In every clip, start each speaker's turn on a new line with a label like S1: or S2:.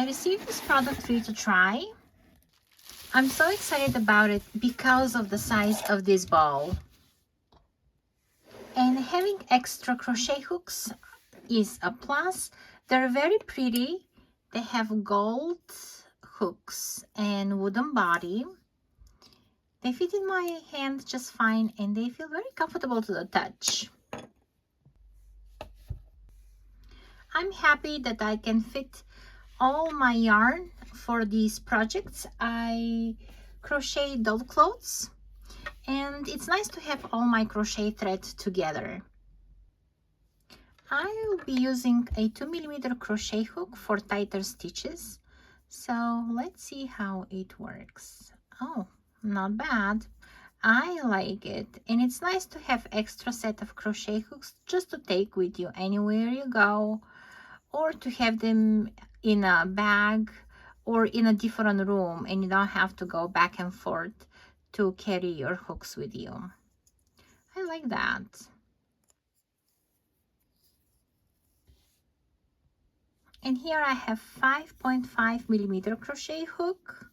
S1: I received this product for you to try. I'm so excited about it because of the size of this ball. And having extra crochet hooks is a plus. They're very pretty. They have gold hooks and wooden body. They fit in my hand just fine and they feel very comfortable to the touch. I'm happy that I can fit all my yarn for these projects. I crochet doll clothes and it's nice to have all my crochet thread together. I will be using a 2mm crochet hook for tighter stitches. So let's see how it works. Oh, not bad. I like it, and it's nice to have extra set of crochet hooks just to take with you anywhere you go, or to have them in a bag or in a different room and you don't have to go back and forth to carry your hooks with you. I like that. And here I have 5.5mm crochet hook.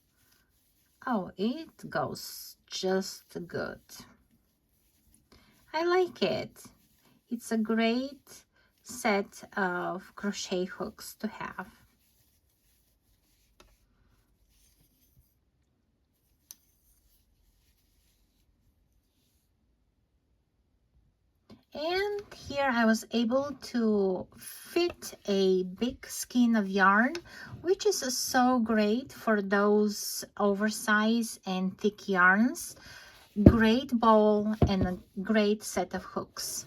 S1: Oh, it goes just good. I like it. It's a great set of crochet hooks to have. And here I was able to fit a big skein of yarn, which is so great for those oversized and thick yarns. Great bowl and a great set of hooks.